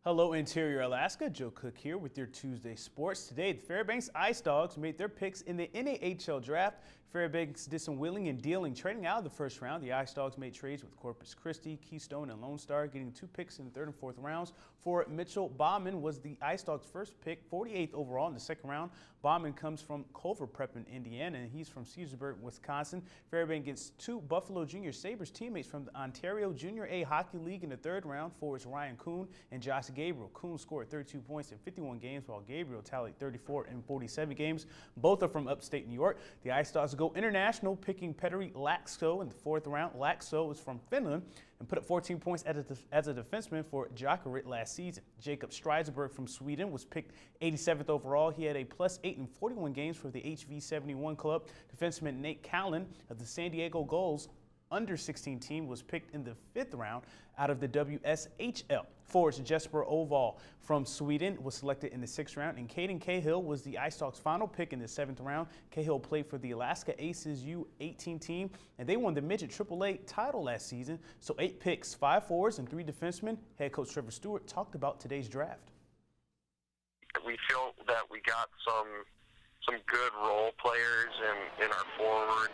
Hello, Interior Alaska. Joe Cook here with your Tuesday Sports. Today, the Fairbanks Ice Dogs made their picks in the NAHL draft. Fairbanks did some wheeling and dealing, trading out of the first round. The Ice Dogs made trades with Corpus Christi, Keystone, and Lone Star, getting 2 picks in the 3rd and 4th rounds. For Mitchell Bauman was the Ice Dogs' first pick, 48th overall in the 2nd round. Bauman comes from Culver Prep in Indiana, and he's from Caesarsburg, Wisconsin. Fairbanks gets 2 Buffalo Junior Sabres teammates from the Ontario Junior A Hockey League in the 3rd round. Forwards Ryan Kuhn and Josh Gabriel. Kuhn scored 32 points in 51 games, while Gabriel tallied 34 in 47 games. Both are from upstate New York. The Ice Dogs go international, picking Petteri Laakso in the 4th round. Laakso is from Finland and put up 14 points as a defenseman for Jokerit last season. Jacob Stridsberg from Sweden was picked 87th overall. He had a +8 in 41 games for the HV71 club. Defenseman Nate Callan of the San Diego Gulls under-16 team was picked in the 5th round out of the WSHL. Forwards Jesper Oval from Sweden was selected in the 6th round, and Caden Cahill was the Ice Dogs' final pick in the 7th round. Cahill played for the Alaska Aces U18 team, and they won the Midget AAA title last season. So 8 picks, 5 forwards, and 3 defensemen. Head coach Trevor Stewart talked about today's draft. We feel that we got some good role players in our forwards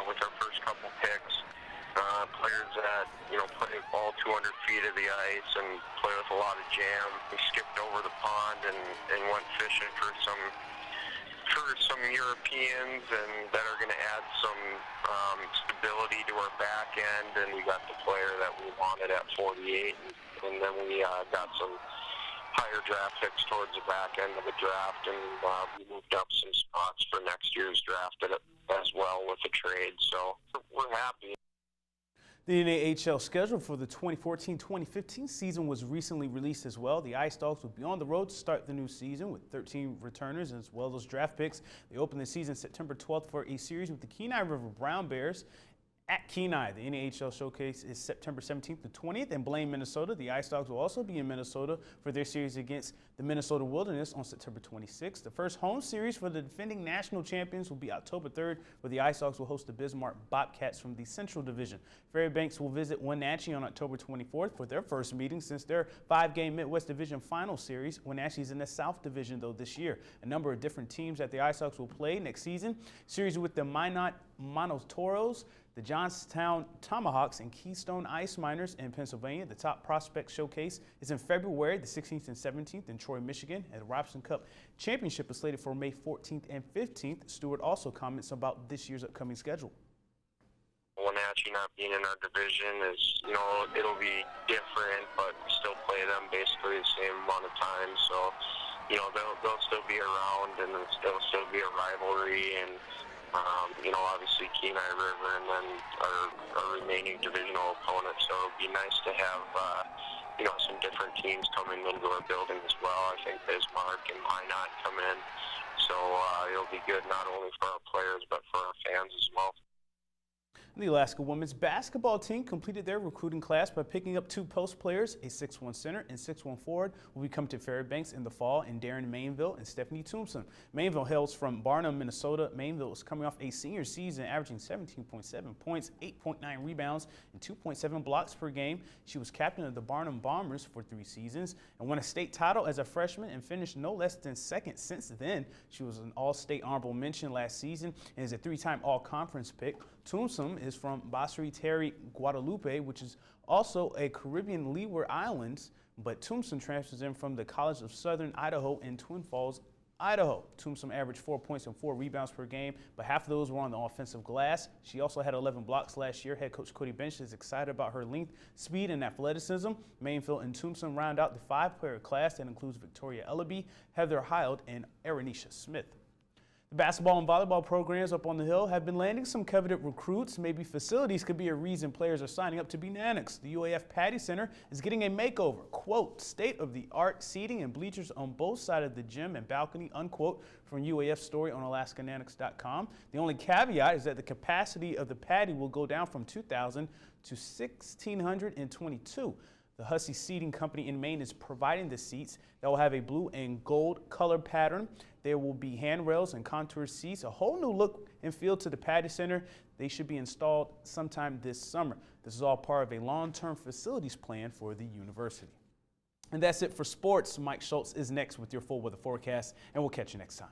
with our first couple picks. Players that, play all 200 feet of the ice and play with a lot of jam. We skipped over the pond and went fishing for some Europeans and that are going to add some stability to our back end. And we got the player that we wanted at 48, and then we got some higher draft picks towards the back end of the draft, and we moved up some spots for next year's draft as well with the trade. So we're happy. The NAHL schedule for the 2014-2015 season was recently released as well. The Ice Dogs will be on the road to start the new season with 13 returners as well as draft picks. They open the season September 12th for a series with the Kenai River Brown Bears at Kenai. The NAHL showcase is September 17th to 20th in Blaine, Minnesota. The Ice Dogs will also be in Minnesota for their series against the Minnesota Wilderness on September 26th. The first home series for the defending national champions will be October 3rd, where the Ice Dogs will host the Bismarck Bobcats from the Central Division. Fairbanks will visit Wenatchee on October 24th for their first meeting since their 5-game Midwest Division final series. Wenatchee is in the South Division, though, this year. A number of different teams that the Ice Dogs will play next season. Series with the Minot Monotoros, the Johnstown Tomahawks, and Keystone Ice Miners in Pennsylvania. The top prospect showcase is in February the 16th and 17th in Troy, Michigan. And the Robson Cup Championship is slated for May 14th and 15th. Stewart also comments about this year's upcoming schedule. Wenatchee not being in our division is, it'll be different, but we still play them basically the same amount of time. So, they'll still be around, and there'll still be a rivalry, and obviously Kenai River and then our remaining divisional opponents. So it'd be nice to have, some different teams coming into our building as well. I think Bismarck and Minot come in. So it'll be good not only for our players but for our fans as well. The Alaska women's basketball team completed their recruiting class by picking up 2 post players. A 6'1" center and 6'1" forward will be coming to Fairbanks in the fall, in Darren Mainville and Stephanie Tombson. Mainville hails from Barnum, Minnesota. Mainville is coming off a senior season averaging 17.7 points, 8.9 rebounds, and 2.7 blocks per game. She was captain of the Barnum Bombers for 3 seasons and won a state title as a freshman and finished no less than 2nd since then. She was an all-state honorable mention last season and is a 3-time all-conference pick. Tombson is from Basri Terry, Guadalupe, which is also a Caribbean Leeward Islands, but Tombson transfers in from the College of Southern Idaho in Twin Falls, Idaho. Tombson averaged 4 points and 4 rebounds per game, but half of those were on the offensive glass. She also had 11 blocks last year. Head coach Cody Bench is excited about her length, speed, and athleticism. Mainville and Tombson round out the 5-player class that includes Victoria Ellaby, Heather Hild, and Aranisha Smith. The basketball and volleyball programs up on the Hill have been landing some coveted recruits. Maybe facilities could be a reason players are signing up to be Nannoks. The UAF Patty Center is getting a makeover. Quote, state-of-the-art seating and bleachers on both sides of the gym and balcony, unquote, from UAF's story on AlaskaNannoks.com. The only caveat is that the capacity of the Patty will go down from 2,000 to 1,622. The Hussey Seating Company in Maine is providing the seats that will have a blue and gold color pattern. There will be handrails and contour seats, a whole new look and feel to the Patty Center. They should be installed sometime this summer. This is all part of a long-term facilities plan for the university. And that's it for sports. Mike Schultz is next with your full weather forecast, and we'll catch you next time.